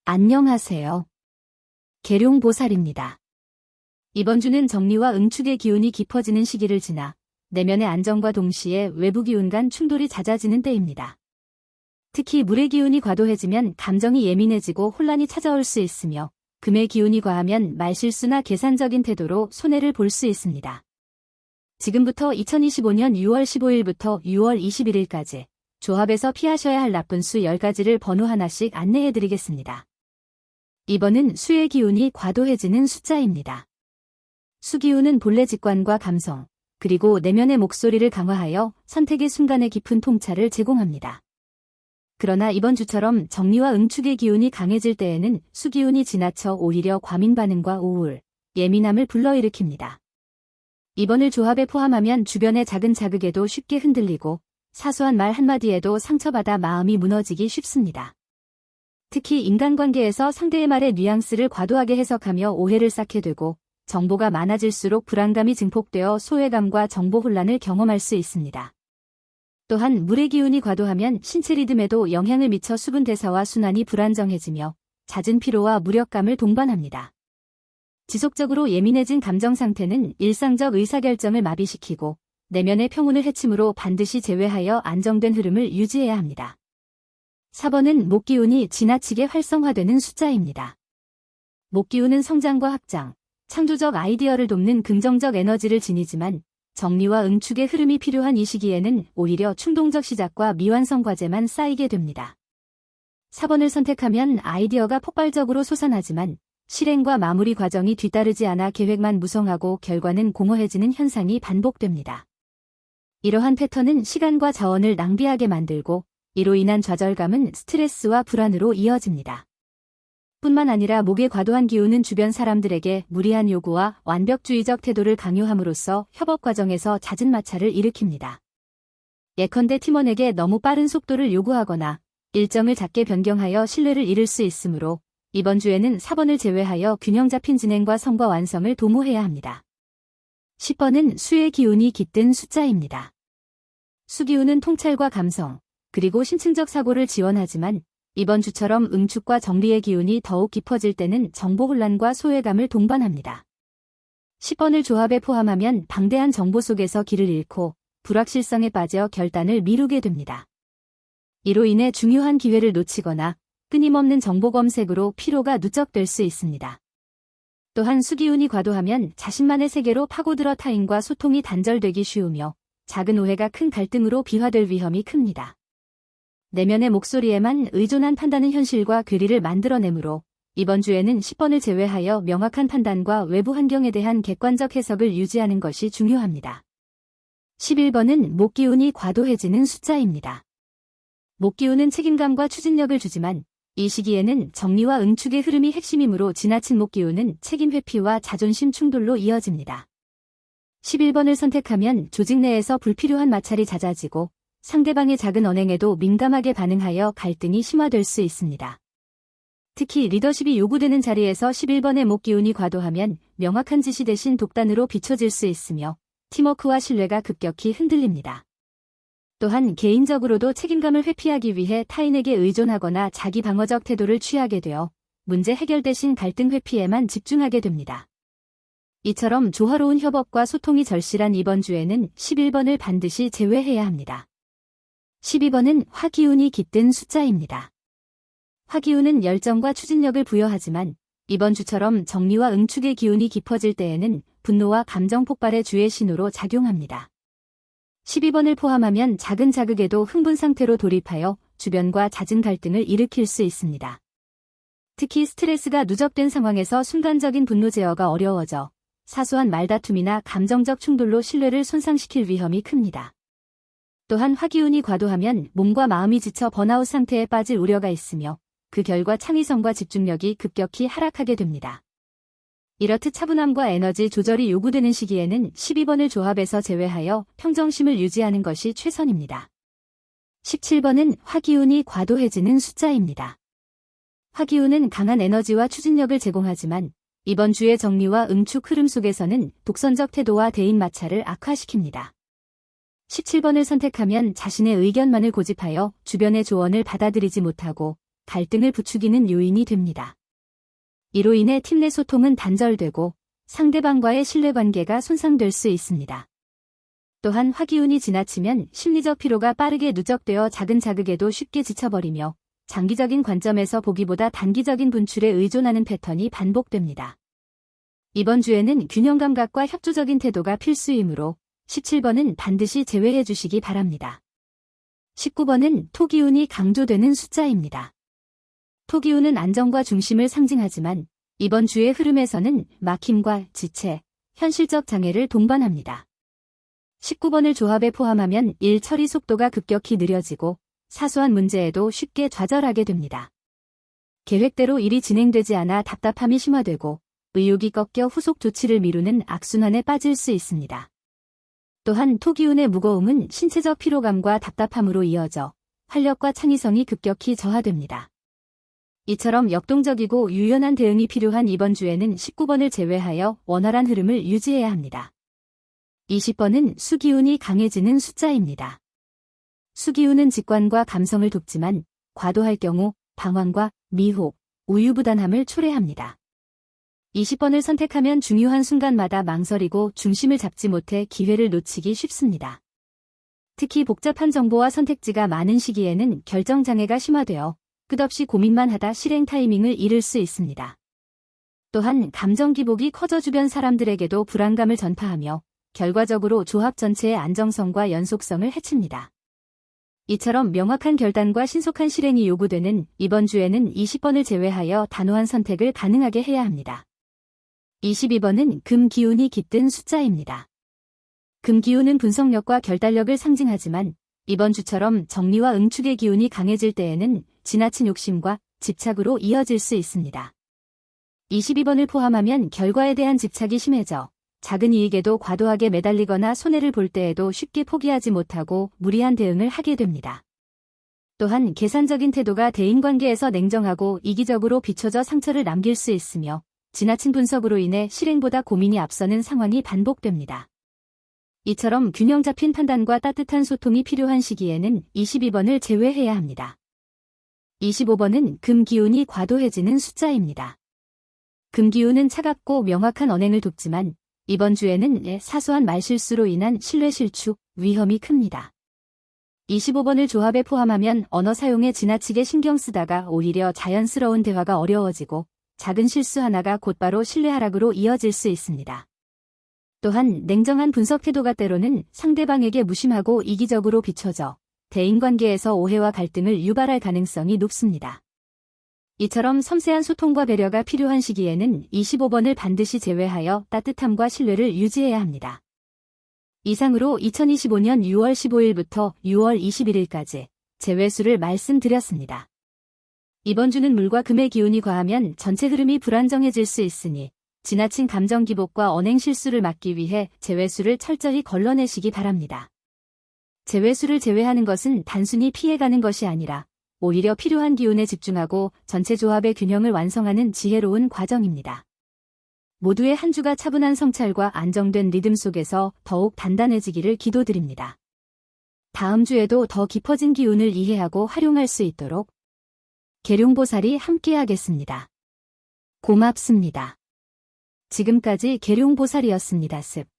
안녕하세요. 계룡보살입니다. 이번 주는 정리와 응축의 기운이 깊어지는 시기를 지나 내면의 안정과 동시에 외부 기운 간 충돌이 잦아지는 때입니다. 특히 물의 기운이 과도해지면 감정이 예민해지고 혼란이 찾아올 수 있으며 금의 기운이 과하면 말실수나 계산적인 태도로 손해를 볼 수 있습니다. 지금부터 2025년 6월 15일부터 6월 21일까지 조합에서 피하셔야 할 나쁜 수 10가지를 번호 하나씩 안내해드리겠습니다. 이번은 수의 기운이 과도해지는 숫자입니다. 수기운은 본래 직관과 감성, 그리고 내면의 목소리를 강화하여 선택의 순간에 깊은 통찰을 제공합니다. 그러나 이번 주처럼 정리와 응축의 기운이 강해질 때에는 수기운이 지나쳐 오히려 과민 반응과 우울, 예민함을 불러일으킵니다. 이번을 조합에 포함하면 주변의 작은 자극에도 쉽게 흔들리고 사소한 말 한마디에도 상처받아 마음이 무너지기 쉽습니다. 특히 인간관계에서 상대의 말의 뉘앙스를 과도하게 해석하며 오해를 쌓게 되고 정보가 많아질수록 불안감이 증폭되어 소외감과 정보 혼란을 경험할 수 있습니다. 또한 물의 기운이 과도하면 신체 리듬에도 영향을 미쳐 수분 대사와 순환이 불안정해지며 잦은 피로와 무력감을 동반합니다. 지속적으로 예민해진 감정 상태는 일상적 의사결정을 마비시키고 내면의 평온을 해치므로 반드시 제외하여 안정된 흐름을 유지해야 합니다. 4번은 목기운이 지나치게 활성화되는 숫자입니다. 목기운은 성장과 확장, 창조적 아이디어를 돕는 긍정적 에너지를 지니지만 정리와 응축의 흐름이 필요한 이 시기에는 오히려 충동적 시작과 미완성 과제만 쌓이게 됩니다. 4번을 선택하면 아이디어가 폭발적으로 솟아나지만 실행과 마무리 과정이 뒤따르지 않아 계획만 무성하고 결과는 공허해지는 현상이 반복됩니다. 이러한 패턴은 시간과 자원을 낭비하게 만들고 이로 인한 좌절감은 스트레스와 불안으로 이어집니다. 뿐만 아니라 목의 과도한 기운은 주변 사람들에게 무리한 요구와 완벽주의적 태도를 강요함으로써 협업 과정에서 잦은 마찰을 일으킵니다. 예컨대 팀원에게 너무 빠른 속도를 요구하거나 일정을 작게 변경하여 신뢰를 잃을 수 있으므로 이번 주에는 4번을 제외하여 균형 잡힌 진행과 성과 완성을 도모해야 합니다. 10번은 수의 기운이 깃든 숫자입니다. 수기운은 통찰과 감성, 그리고 심층적 사고를 지원하지만 이번 주처럼 응축과 정리의 기운이 더욱 깊어질 때는 정보 혼란과 소외감을 동반합니다. 10번을 조합에 포함하면 방대한 정보 속에서 길을 잃고 불확실성에 빠져 결단을 미루게 됩니다. 이로 인해 중요한 기회를 놓치거나 끊임없는 정보 검색으로 피로가 누적될 수 있습니다. 또한 수기운이 과도하면 자신만의 세계로 파고들어 타인과 소통이 단절되기 쉬우며 작은 오해가 큰 갈등으로 비화될 위험이 큽니다. 내면의 목소리에만 의존한 판단은 현실과 괴리를 만들어내므로 이번 주에는 10번을 제외하여 명확한 판단과 외부 환경에 대한 객관적 해석을 유지하는 것이 중요합니다. 11번은 목기운이 과도해지는 숫자입니다. 목기운은 책임감과 추진력을 주지만 이 시기에는 정리와 응축의 흐름이 핵심이므로 지나친 목기운은 책임 회피와 자존심 충돌로 이어집니다. 11번을 선택하면 조직 내에서 불필요한 마찰이 잦아지고 상대방의 작은 언행에도 민감하게 반응하여 갈등이 심화될 수 있습니다. 특히 리더십이 요구되는 자리에서 11번의 목기운이 과도하면 명확한 지시 대신 독단으로 비춰질 수 있으며 팀워크와 신뢰가 급격히 흔들립니다. 또한 개인적으로도 책임감을 회피하기 위해 타인에게 의존하거나 자기 방어적 태도를 취하게 되어 문제 해결 대신 갈등 회피에만 집중하게 됩니다. 이처럼 조화로운 협업과 소통이 절실한 이번 주에는 11번을 반드시 제외해야 합니다. 12번은 화기운이 깃든 숫자입니다. 화기운은 열정과 추진력을 부여하지만 이번 주처럼 정리와 응축의 기운이 깊어질 때에는 분노와 감정 폭발의 주의 신호로 작용합니다. 12번을 포함하면 작은 자극에도 흥분 상태로 돌입하여 주변과 잦은 갈등을 일으킬 수 있습니다. 특히 스트레스가 누적된 상황에서 순간적인 분노 제어가 어려워져 사소한 말다툼이나 감정적 충돌로 신뢰를 손상시킬 위험이 큽니다. 또한 화기운이 과도하면 몸과 마음이 지쳐 번아웃 상태에 빠질 우려가 있으며 그 결과 창의성과 집중력이 급격히 하락하게 됩니다. 이렇듯 차분함과 에너지 조절이 요구되는 시기에는 12번을 조합에서 제외하여 평정심을 유지하는 것이 최선입니다. 17번은 화기운이 과도해지는 숫자입니다. 화기운은 강한 에너지와 추진력을 제공하지만 이번 주의 정리와 응축 흐름 속에서는 독선적 태도와 대인 마찰을 악화시킵니다. 17번을 선택하면 자신의 의견만을 고집하여 주변의 조언을 받아들이지 못하고 갈등을 부추기는 요인이 됩니다. 이로 인해 팀 내 소통은 단절되고 상대방과의 신뢰관계가 손상될 수 있습니다. 또한 화기운이 지나치면 심리적 피로가 빠르게 누적되어 작은 자극에도 쉽게 지쳐버리며 장기적인 관점에서 보기보다 단기적인 분출에 의존하는 패턴이 반복됩니다. 이번 주에는 균형 감각과 협조적인 태도가 필수이므로 17번은 반드시 제외해 주시기 바랍니다. 19번은 토기운이 강조되는 숫자입니다. 토기운은 안정과 중심을 상징하지만 이번 주의 흐름에서는 막힘과 지체, 현실적 장애를 동반합니다. 19번을 조합에 포함하면 일 처리 속도가 급격히 느려지고 사소한 문제에도 쉽게 좌절하게 됩니다. 계획대로 일이 진행되지 않아 답답함이 심화되고 의욕이 꺾여 후속 조치를 미루는 악순환에 빠질 수 있습니다. 또한 토기운의 무거움은 신체적 피로감과 답답함으로 이어져 활력과 창의성이 급격히 저하됩니다. 이처럼 역동적이고 유연한 대응이 필요한 이번 주에는 19번을 제외하여 원활한 흐름을 유지해야 합니다. 20번은 수기운이 강해지는 숫자입니다. 수기운은 직관과 감성을 돕지만 과도할 경우 방황과 미혹, 우유부단함을 초래합니다. 20번을 선택하면 중요한 순간마다 망설이고 중심을 잡지 못해 기회를 놓치기 쉽습니다. 특히 복잡한 정보와 선택지가 많은 시기에는 결정장애가 심화되어 끝없이 고민만 하다 실행 타이밍을 잃을 수 있습니다. 또한 감정 기복이 커져 주변 사람들에게도 불안감을 전파하며 결과적으로 조합 전체의 안정성과 연속성을 해칩니다. 이처럼 명확한 결단과 신속한 실행이 요구되는 이번 주에는 20번을 제외하여 단호한 선택을 가능하게 해야 합니다. 22번은 금 기운이 깃든 숫자입니다. 금 기운은 분석력과 결단력을 상징하지만 이번 주처럼 정리와 응축의 기운이 강해질 때에는 지나친 욕심과 집착으로 이어질 수 있습니다. 22번을 포함하면 결과에 대한 집착이 심해져 작은 이익에도 과도하게 매달리거나 손해를 볼 때에도 쉽게 포기하지 못하고 무리한 대응을 하게 됩니다. 또한 계산적인 태도가 대인관계에서 냉정하고 이기적으로 비춰져 상처를 남길 수 있으며 지나친 분석으로 인해 실행보다 고민이 앞서는 상황이 반복됩니다. 이처럼 균형 잡힌 판단과 따뜻한 소통이 필요한 시기에는 22번을 제외해야 합니다. 25번은 금 기운이 과도해지는 숫자입니다. 금 기운은 차갑고 명확한 언행을 돕지만 이번 주에는 사소한 말실수로 인한 신뢰 실축 위험이 큽니다. 25번을 조합에 포함하면 언어 사용에 지나치게 신경 쓰다가 오히려 자연스러운 대화가 어려워지고 작은 실수 하나가 곧바로 신뢰 하락으로 이어질 수 있습니다. 또한 냉정한 분석 태도가 때로는 상대방에게 무심하고 이기적으로 비춰져 대인관계에서 오해와 갈등을 유발할 가능성이 높습니다. 이처럼 섬세한 소통과 배려가 필요한 시기에는 25번을 반드시 제외하여 따뜻함과 신뢰를 유지해야 합니다. 이상으로 2025년 6월 15일부터 6월 21일까지 제외수를 말씀드렸습니다. 이번 주는 물과 금의 기운이 과하면 전체 흐름이 불안정해질 수 있으니 지나친 감정 기복과 언행 실수를 막기 위해 제외수를 철저히 걸러내시기 바랍니다. 제외수를 제외하는 것은 단순히 피해가는 것이 아니라 오히려 필요한 기운에 집중하고 전체 조합의 균형을 완성하는 지혜로운 과정입니다. 모두의 한 주가 차분한 성찰과 안정된 리듬 속에서 더욱 단단해지기를 기도드립니다. 다음 주에도 더 깊어진 기운을 이해하고 활용할 수 있도록 계룡보살이 함께하겠습니다. 고맙습니다. 지금까지 계룡보살이었습니다. 습.